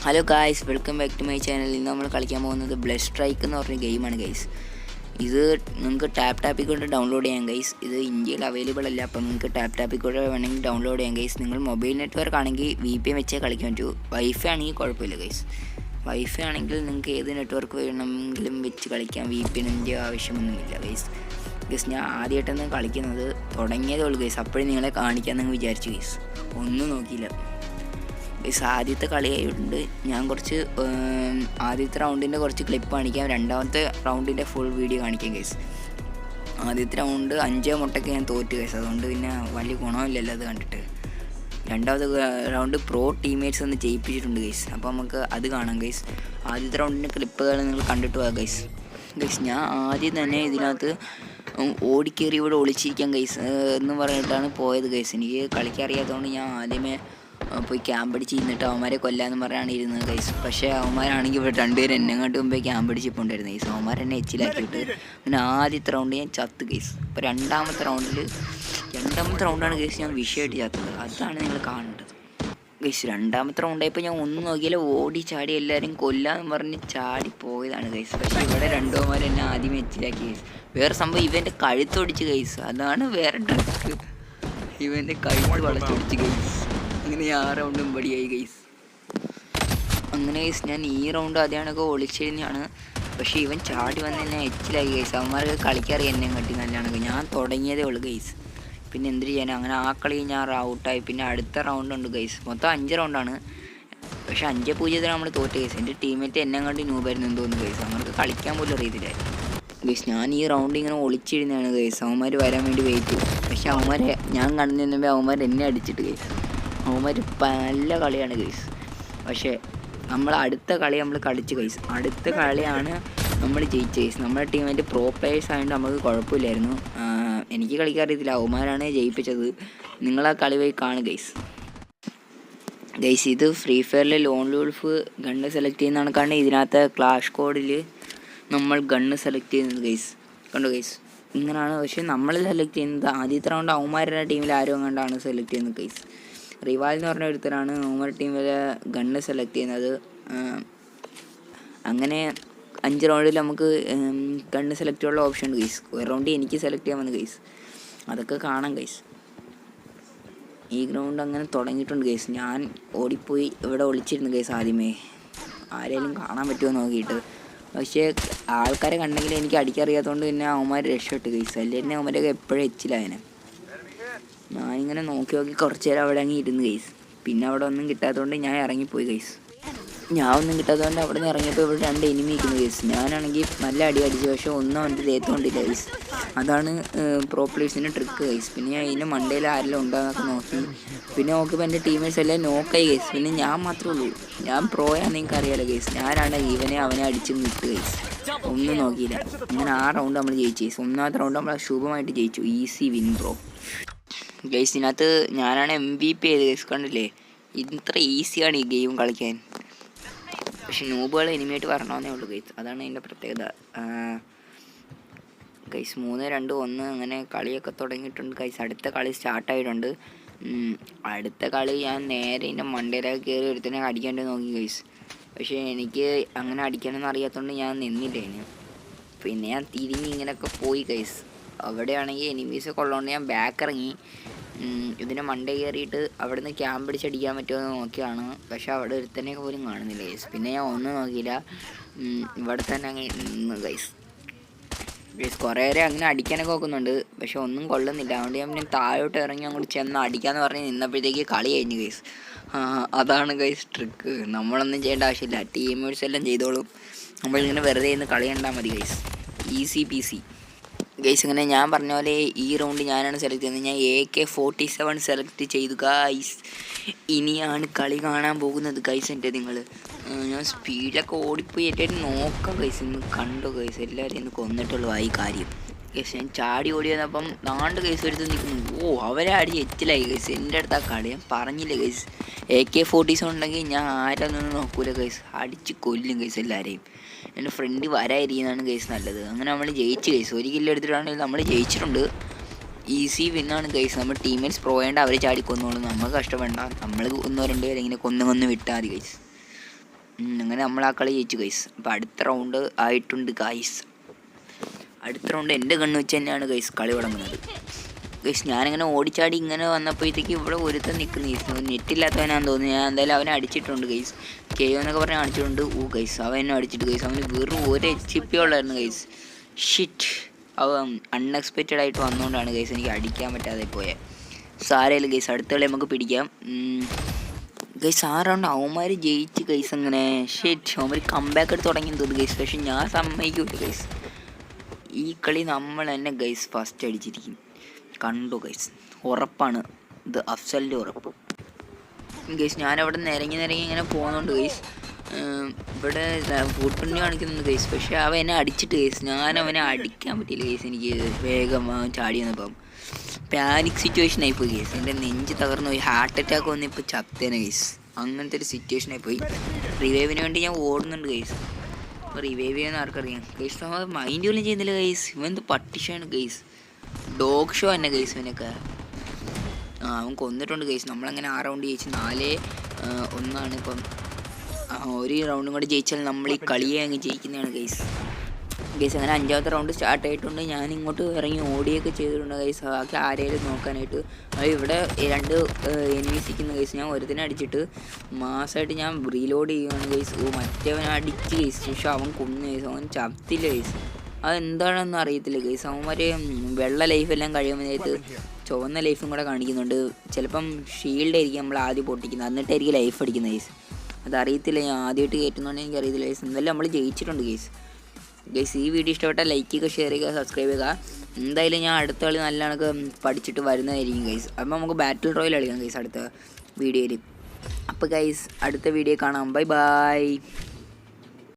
Hello guys, welcome back to my channel. ഇന്ന് നമ്മൾ കളിക്കാൻ പോകുന്നത് ബ്ലഡ് സ്ട്രൈക്ക് എന്ന് പറഞ്ഞ ഗെയിമാണ് ഗൈസ്. ഇത് നിങ്ങൾക്ക് ടാപ്പിൽ കൊണ്ട് ഡൗൺലോഡ് ചെയ്യാം ഗൈസ്. ഇത് ഇന്ത്യയിൽ അവൈലബിൾ അല്ല, അപ്പം നിങ്ങൾക്ക് ടാപ്പിൽ കൂടെ വേണമെങ്കിൽ ഡൗൺലോഡ് ചെയ്യാം ഗൈസ്. നിങ്ങൾ മൊബൈൽ നെറ്റ്വർക്ക് ആണെങ്കിൽ VPN വെച്ചേ കളിക്കാൻ പറ്റൂ. വൈഫൈ ആണെങ്കിൽ കുഴപ്പമില്ല ഗൈസ്. വൈഫൈ ആണെങ്കിൽ നിങ്ങൾക്ക് ഏത് നെറ്റ്വർക്ക് വേണമെങ്കിലും വെച്ച് കളിക്കാം. VPNൻ്റെ ആവശ്യമൊന്നുമില്ല ഗൈസ്. ഞാൻ ആദ്യമായിട്ടാണ് കളിക്കുന്നത്, തുടങ്ങിയതേ ഉള്ളൂ ഗൈസ്. അപ്പോഴും നിങ്ങളെ കാണിക്കാമെന്ന് വിചാരിച്ചു ഗൈസ്, ഒന്നും നോക്കിയില്ല ഗൈസ്. ആദ്യത്തെ കളിയായതുകൊണ്ട് ഞാൻ കുറച്ച് ആദ്യത്തെ റൗണ്ടിൻ്റെ കുറച്ച് ക്ലിപ്പ് കാണിക്കാം, രണ്ടാമത്തെ റൗണ്ടിൻ്റെ ഫുൾ വീഡിയോ കാണിക്കാം ഗൈസ്. ആദ്യത്തെ റൗണ്ട് 5 മുട്ടയ്ക്ക് ഞാൻ തോറ്റു ഗൈസ്, അതുകൊണ്ട് പിന്നെ വലിയ ഗുണമില്ലല്ലോ അത് കണ്ടിട്ട്. രണ്ടാമത്തെ റൗണ്ട് പ്രോ ടീംമേറ്റ്സ് ഒന്ന് ജയിപ്പിച്ചിട്ടുണ്ട് ഗൈസ്, അപ്പോൾ നമുക്ക് അത് കാണാം ഗൈസ്. ആദ്യത്തെ റൗണ്ടിൻ്റെ ക്ലിപ്പുകൾ നിങ്ങൾ കണ്ടിട്ട് പോകാം ഗൈസ്. ഞാൻ ആദ്യം തന്നെ ഇതിനകത്ത് ഓടിക്കേറി ഇവിടെ ഒളിച്ചിരിക്കാം ഗൈസ് എന്ന് പറഞ്ഞിട്ടാണ് പോയത് ഗൈസ്. എനിക്ക് കളിക്കാൻ അറിയാത്തതുകൊണ്ട് ഞാൻ ആദ്യമേ പോയി ക്യാമ്പടിച്ച് ഇരുന്നിട്ട് അവന്മാരെ കൊല്ലാന്ന് പറഞ്ഞാണ് ഇരുന്നത് ഗൈസ്. പക്ഷേ അവന്മാരാണെങ്കിൽ ഇവിടെ രണ്ടുപേരും എന്നെങ്ങാട്ട് മുമ്പേ ക്യാമ്പടിച്ച് പോണ്ടായിരുന്നു ഗൈസ്. അവന്മാർ എന്നെ എച്ചിലാക്കിയിട്ട് പിന്നെ ആദ്യത്തെ റൗണ്ട് ഞാൻ ചത്ത് ഗൈസ്. അപ്പോൾ രണ്ടാമത്തെ റൗണ്ടാണ് ഗൈസ് ഞാൻ വിഷയമായിട്ട് ചത്തത്. അതാണ് നിങ്ങൾ കാണേണ്ടത് ഗൈസ്. രണ്ടാമത്തെ റൗണ്ടായപ്പോൾ ഞാൻ ഒന്നും നോക്കിയാൽ ഓടി ചാടി എല്ലാവരും കൊല്ലാന്ന് പറഞ്ഞ് ചാടി പോയതാണ് ഗൈസ്. പക്ഷേ ഇവിടെ രണ്ടുപേന്മാർ എന്നെ ആദ്യമേ എച്ചിലാക്കി ഗൈസ്. വേറെ സംഭവം, ഇവൻ്റെ കഴുത്തൊടിച്ച് ഗൈസ്, അതാണ് വേറെ ട്രിക്ക്. ഇവൻ്റെ കഴുത്ത് വളച്ചൊടിച്ച് ഗൈസ്. അങ്ങനെ 6 റൗണ്ടും പടിയായി ഗൈസ്. അങ്ങനെ ഗൈസ് ഞാൻ ഈ റൗണ്ട് അതാണൊക്കെ ഒളിച്ചിരുന്നാണ്, പക്ഷേ ഇവൻ ചാടി വന്ന് എന്നെ എച്ചിലായി ഗൈസ്. അവന്മാർക്ക് കളിക്കാറിയാം എന്നെ കട്ടി നല്ലതാണ്. ഞാൻ തുടങ്ങിയതേ ഉള്ളൂ ഗൈസ്, പിന്നെ എന്തിനു ചെയ്യാൻ. അങ്ങനെ ആ കളി ഞാൻ ഔട്ടായി. പിന്നെ അടുത്ത റൗണ്ട് ഉണ്ട് ഗൈസ്, മൊത്തം 5 റൗണ്ടാണ്. പക്ഷേ 5-0 നമ്മൾ തോറ്റ ഗൈസ്. എൻ്റെ ടീമേറ്റ് എന്നെ കണ്ടി നൂപായിരുന്നു എന്ന് തോന്നുന്നു ഗൈസ്. അവർക്ക് കളിക്കാൻ പോലും അറിയത്തില്ലായിരുന്നു ഗൈസ്. ഞാൻ ഈ റൗണ്ട് ഇങ്ങനെ ഒളിച്ചിരുന്നതാണ് ഗൈസ്, അവന്മാർ വരാൻ വേണ്ടി വെയിറ്റ് ചെയ്തു. പക്ഷേ അവന്മാരെ ഞാൻ കണ്ടു നിന്നപ്പോൾ അവന്മാർ എന്നെ അടിച്ചിട്ട് ഗൈസ്. അവന്മാർ നല്ല കളിയാണ് ഗൈസ്. പക്ഷേ അടുത്ത കളി നമ്മൾ കളിച്ച് ഗൈസ്. അടുത്ത കളിയാണ് നമ്മൾ ജയിച്ച ഗൈസ്. നമ്മുടെ ടീമായിട്ട് പ്രോ പ്ലേയേഴ്സ് ആയതുകൊണ്ട് നമുക്ക് കുഴപ്പമില്ലായിരുന്നു. എനിക്ക് കളിക്കാൻ അറിയത്തില്ല, അവന്മാരാണ് ജയിപ്പിച്ചത്. നിങ്ങളാ കളി പോയി കാണുക ഗൈസ്. ഇത് ഫ്രീ ഫയറിൽ ലോൺലി വുൾഫ് ഗണ്ണ് സെലക്ട് ചെയ്യുന്ന കണക്കാണ് ഇതിനകത്ത് ക്ലാഷ് കോഡിൽ നമ്മൾ ഗണ്ണ് സെലക്ട് ചെയ്യുന്നത് ഗൈസ്. കണ്ടോ ഗൈസ്, ഇങ്ങനെയാണ്. പക്ഷേ നമ്മൾ സെലക്ട് ചെയ്യുന്നത് ആദ്യത്തെ റൗണ്ട് അവന്മാരുടെ ടീമിൽ ആരും കണ്ടാണ് സെലക്ട് ചെയ്യുന്നത് ഗൈസ്. റിവാൽ എന്ന് പറഞ്ഞ ഒരുത്തരാണ് അവന്മാരുടെ ടീമിലെ ഗണ്ണ് സെലക്ട് ചെയ്യുന്നത്. അങ്ങനെ 5 റൗണ്ടിൽ നമുക്ക് ഗണ്ണ് സെലക്ട് ചെയ്യാനുള്ള ഓപ്ഷൻ ഉണ്ട് ഗൈസ്. ഒരു റൗണ്ട് എനിക്ക് സെലക്ട് ചെയ്യാൻ വന്നു ഗൈസ്, അതൊക്കെ കാണാം ഗൈസ്. ഈ ഗ്രൗണ്ട് അങ്ങനെ തുടങ്ങിയിട്ടുണ്ട് ഗൈസ്. ഞാൻ ഓടിപ്പോയി ഇവിടെ ഒളിച്ചിരുന്നു ഗൈസ് ആദ്യമേ, ആരെങ്കിലും കാണാൻ പറ്റുമോ നോക്കിയിട്ട്. പക്ഷേ ആൾക്കാരെ കണ്ടെങ്കിൽ എനിക്ക് അടിക്കറിയാത്തതുകൊണ്ട് പിന്നെ അവന്മാർ രക്ഷപ്പെട്ടു ഗൈസ്. അല്ലേ തന്നെ അവന്മാരൊക്കെ എപ്പോഴും എച്ചിലായനെ. ഞാനിങ്ങനെ നോക്കി കുറച്ച് നേരം അവിടെ അങ്ങ് ഇരുന്ന് ഗൈസ്. പിന്നെ അവിടെ ഒന്നും കിട്ടാത്തതുകൊണ്ട് ഞാൻ ഇറങ്ങിപ്പോയി ഗൈസ്. ഒന്നും കിട്ടാത്തതുകൊണ്ട് അവിടെ നിന്ന് ഇറങ്ങിയപ്പോൾ ഇവിടെ 2 എനിമി നിൽക്കുന്നു ഗൈസ്. ഞാനാണെങ്കിൽ നല്ല അടി അടിച്ചു, പക്ഷേ ഒന്നും അവൻ്റെ ദേഹത്തോണ്ടില്ല ഗൈസ്. അതാണ് പ്രോ പ്ലേയേഴ്സിൻ്റെ ട്രിക്ക് ഗൈസ്. പിന്നെ ഞാൻ ഇതിൻ്റെ മണ്ടയിൽ ആരെല്ലാം ഉണ്ടാകുന്നൊക്കെ നോക്കി. പിന്നെ നോക്കിയപ്പോൾ എൻ്റെ ടീമേഴ്സ് എല്ലാം നോക്കായി ഗൈസ്. പിന്നെ ഞാൻ മാത്രമേ ഉള്ളൂ, ഞാൻ പ്രോയാണെന്ന് നിങ്ങൾക്ക് അറിയാലോ ഗൈസ്. ഞാനാണ് അവനെ അടിച്ച് വിട്ട് ഗൈസ്, ഒന്നും നോക്കിയില്ല. അങ്ങനെ 6 റൗണ്ട് നമ്മൾ ജയിച്ചു ഗൈസ്. 1ാമത്തെ റൗണ്ട് നമ്മൾ ശുഭമായിട്ട് ജയിച്ചു. Easy win bro guys. ഇതിനകത്ത് ഞാനാണ് MVP ചെയ്ത് ഗൈസ്. കണ്ടില്ലേ, ഇത്ര ഈസിയാണ് ഈ ഗെയിം കളിക്കാൻ. പക്ഷെ നൂബുകൾ എനിമിയായിട്ട് വരണമെന്നേ ഉള്ളൂ ഗൈസ്, അതാണ് അതിൻ്റെ പ്രത്യേകത ഗൈസ്. 3-2-1 അങ്ങനെ കളിയൊക്കെ തുടങ്ങിയിട്ടുണ്ട് ഗൈസ്. അടുത്ത കളി സ്റ്റാർട്ടായിട്ടുണ്ട്. അടുത്ത കളി ഞാൻ നേരെ ഇതിൻ്റെ മണ്ടയിലൊക്കെ കയറി ഒരുത്തനെ അടിക്കാണ്ട് നോക്കി ഗൈസ്. പക്ഷേ എനിക്ക് അങ്ങനെ അടിക്കാനൊന്നും അറിയാത്തതുകൊണ്ട് ഞാൻ നിന്നില്ല അതിന്. പിന്നെ ഞാൻ തിരിഞ്ഞ് ഇങ്ങനെയൊക്കെ പോയി ഗൈസ്. അവിടെയാണെങ്കിൽ എനിമീസൊക്കെ ഉള്ളതുകൊണ്ട് ഞാൻ ബാക്ക് ഇറങ്ങി ഇതിൻ്റെ മണ്ട കയറിയിട്ട് അവിടെ നിന്ന് ക്യാമ്പ് അടിച്ചടിക്കാൻ പറ്റുമോ എന്ന് നോക്കിയാണ്. പക്ഷെ അവിടെ ഒരുത്തനെയൊക്കെ പോലും കാണുന്നില്ല ഗൈസ്. പിന്നെ ഞാൻ ഒന്നും നോക്കിയില്ല, ഇവിടെ തന്നെ അങ്ങ് നിന്ന് ഗൈസ്. കുറേ നേരം അങ്ങനെ അടിക്കാനൊക്കെ നോക്കുന്നുണ്ട്, പക്ഷെ ഒന്നും കൊള്ളുന്നില്ല. അതുകൊണ്ട് ഞാൻ പിന്നെ താഴോട്ട് ഇറങ്ങി അങ്ങോട്ട് ചെന്ന് അടിക്കാമെന്ന് പറഞ്ഞ് നിന്നപ്പോഴത്തേക്ക് കളി കഴിഞ്ഞു ഗൈസ്. അതാണ് ഗൈസ് ട്രിക്ക്. നമ്മളൊന്നും ചെയ്യേണ്ട ആവശ്യമില്ല, ടീമേഴ്സ് എല്ലാം ചെയ്തോളും. നമ്മളിങ്ങനെ വെറുതെ ഇന്ന് കളി കണ്ടാൽ മതി ഗൈസ്. Easy peasy guys. ഇങ്ങനെ ഞാൻ പറഞ്ഞ പോലെ ഈ റൗണ്ട് ഞാനാണ് സെലക്ട് ചെയ്യുന്നത്. ഞാൻ AK-47 സെലക്ട് ചെയ്തു ഗൈസ്. ഇനിയാണ് കളി കാണാൻ പോകുന്നത് ഗൈസ്. എൻ്റെ നിങ്ങൾ ഞാൻ സ്പീഡിലൊക്കെ ഓടിപ്പോയി ഏറ്റവും നോക്കാം ഗൈസ്. ഇന്ന് കണ്ടോ ഗൈസ്, എല്ലാവരും ഇന്ന് കൊന്നിട്ടുള്ളൂ ഈ കാര്യം ഗൈസ്. ഞാൻ ചാടി ഓടി വന്നപ്പം 4 കേസ് എടുത്ത് നിൽക്കുന്നു. അവരെ അടി എച്ചിലായി ഗൈസ്. എൻ്റെ അടുത്ത് ആ കളി ഞാൻ പറഞ്ഞില്ല ഗൈസ്. AK-47 ഉണ്ടെങ്കിൽ ഞാൻ ആരൊന്നും നോക്കൂല ഗൈസ്, അടിച്ച് കൊല്ലും ഗൈസ് എല്ലാവരെയും. എൻ്റെ ഫ്രണ്ട് വരാതിരിക്കുന്നതാണ് ഗൈസ് നല്ലത്. അങ്ങനെ നമ്മൾ ജയിച്ചു ഗൈസ്. 1 കില്ല് എടുത്തിട്ടാണെങ്കിൽ നമ്മൾ ജയിച്ചിട്ടുണ്ട്. ഈസി വിന്നാണ് ഗൈസ്. നമ്മൾ ടീമേറ്റ്സ് പ്രോ ചെയ്യേണ്ട, അവർ ചാടി കൊന്നോളും, നമുക്ക് കഷ്ടപ്പെടണ്ട. നമ്മൾ 1-2 പേരെ ഇങ്ങനെ കൊന്ന് വിട്ടാൽ മതി ഗൈസ്. അങ്ങനെ നമ്മൾ ആ കളി ജയിച്ചു ഗൈസ്. അപ്പോൾ അടുത്ത റൗണ്ട് ആയിട്ടുണ്ട് ഗൈസ്. അടുത്ത റൗണ്ട് എൻ്റെ കണ്ണ് വെച്ച് തന്നെയാണ് ഗൈസ് കളി തുടങ്ങുന്നത് ഗൈസ്. ഞാനിങ്ങനെ ഓടിച്ചാടി ഇങ്ങനെ വന്നപ്പോഴത്തേക്ക് ഇവിടെ ഒരുത്തൻ നിൽക്കുന്നു. നെറ്റില്ലാത്തവനാന്ന് തോന്നുന്നു. ഞാൻ എന്തായാലും അവനെ അടിച്ചിട്ടുണ്ട് ഗൈസ്. കെയോ എന്നൊക്കെ പറഞ്ഞാൽ അടിച്ചിട്ടുണ്ട്. ഗൈസ് അവൻ എന്നെ അടിച്ചിട്ട് ഗൈസ്. അവന് വെറും ഒരു HP ഉള്ളായിരുന്നു ഗൈസ്. ഷിറ്റ്, അവൻ അൺഎക്സ്പെക്റ്റഡ് ആയിട്ട് വന്നുകൊണ്ടാണ് ഗൈസ് എനിക്ക് അടിക്കാൻ പറ്റാതെ പോയത്. സാരമില്ല ഗൈസ്, അടുത്ത കളി നമുക്ക് പിടിക്കാം ഗൈസ്. ആ റൗണ്ട് അവന്മാർ ജയിച്ച് ഗൈസ്. അങ്ങനെ ഷിറ്റ്, അവന്മാർ കംബാക്ക് എടുത്ത് തുടങ്ങിയെന്ന് തോന്നുന്നു ഗൈസ്. പക്ഷെ ഞാൻ സമ്മതിക്കൂല ഗൈസ്. ഈ കളി നമ്മൾ തന്നെ ഗൈസ് ഫസ്റ്റ് അടിച്ചിരിക്കും. കണ്ടു ഗൈസ്, ഉറപ്പാണ് ഇത്, അഫ്സലിൻ്റെ ഉറപ്പ് ഗൈസ്. ഞാനവിടെ നിരങ്ങി ഇങ്ങനെ പോകുന്നുണ്ട് ഗൈസ്. ഇവിടെ ഫുട്ബോളിന് കാണിക്കുന്നുണ്ട് ഗൈസ്. പക്ഷേ അവൻ എന്നെ അടിച്ചിട്ട് ഗൈസ്. ഞാൻ അവനെ അടിക്കാൻ പറ്റിയില്ല ഗൈസ്. എനിക്ക് വേഗം ചാടി വന്നപ്പം പാനിക് സിറ്റുവേഷൻ ആയിപ്പോയി ഗൈസ്. എൻ്റെ നെഞ്ച് തകർന്നു പോയി. ഹാർട്ട് അറ്റാക്ക് വന്ന് ഇപ്പോൾ ചത്തേനെ ഗൈസ്. അങ്ങനത്തെ ഒരു സിറ്റുവേഷൻ ആയിപ്പോയി. റിവൈവിന് വേണ്ടി ഞാൻ ഓടുന്നുണ്ട് ഗൈസ്. അപ്പോൾ റിവൈവ് ചെയ്യാൻ ആർക്കറിയാം ഗൈസ്. നമ്മൾ മൈൻഡ് പോലും ചെയ്യുന്നില്ല ഗൈസ്. ഇവൻ പട്ടിഷാണ് ഗൈസ്. ഡോഗ് ഷോ തന്നെ ഗൈസ് ഇവനൊക്കെ. അവൻ കൊന്നിട്ടുണ്ട് ഗൈസ്. നമ്മളങ്ങനെ 6 റൗണ്ട് ജയിച്ച് 4-1 ഇപ്പം. ഒരു റൗണ്ടും കൂടെ ജയിച്ചാൽ നമ്മൾ ഈ കളിയെ അങ്ങ് ജയിക്കുന്നതാണ് ഗൈസ്. അങ്ങനെ 5ാമത്തെ റൗണ്ട് സ്റ്റാർട്ട് ആയിട്ടുണ്ട്. ഞാൻ ഇങ്ങോട്ട് ഇറങ്ങി ഓടിയൊക്കെ ചെയ്തിട്ടുണ്ട് ഗൈസ്. ബാക്കി ആരെയും നോക്കാനായിട്ട്. ഇവിടെ 2 എനിമീസ് ഇരിക്കുന്ന ഗൈസ്. ഞാൻ ഒരുത്തിനെ അടിച്ചിട്ട് മാസമായിട്ട് ഞാൻ റീലോഡ് ചെയ്യുകയാണ് ഗൈസ്. മറ്റവൻ അടിച്ച് ഗൈസ്. പക്ഷെ അവൻ കൊന്നു ഗൈസ്. അവൻ ചത്തില്ല ഗൈസ്. അതെന്താണെന്ന് അറിയത്തില്ല ഗൈസ്. അവന്മാർ വെള്ള ലൈഫെല്ലാം കഴിയുമ്പോഴേക്ക് ചുവന്ന ലൈഫും കൂടെ കാണിക്കുന്നുണ്ട്. ചിലപ്പം ഷീൽഡ് ആയിരിക്കും നമ്മൾ ആദ്യം പൊട്ടിക്കുന്നത്, എന്നിട്ടായിരിക്കും ലൈഫ് അടിക്കുന്നത് ഗൈസ്. അതറിയത്തില്ല, ഞാൻ ആദ്യമായിട്ട് കയറ്റുന്നതുകൊണ്ട് എനിക്കറിയത്തില്ല ഗൈസ്. എന്തായാലും നമ്മൾ ജയിച്ചിട്ടുണ്ട് ഗൈസ്. ഈ വീഡിയോ ഇഷ്ടപ്പെട്ടാൽ ലൈക്ക് ചെയ്യുക, ഷെയർ ചെയ്യുക, സബ്സ്ക്രൈബ് ചെയ്യുക. എന്തായാലും ഞാൻ അടുത്ത കളി നല്ല കണക്ക് പഠിച്ചിട്ട് വരുന്നതായിരിക്കും ഗൈസ്. അപ്പോൾ നമുക്ക് ബാറ്റിൽ റോയൽ കളിക്കാം ഗൈസ് അടുത്ത വീഡിയോയിൽ. അപ്പോൾ ഗൈസ് അടുത്ത വീഡിയോ കാണാം. Bye bye.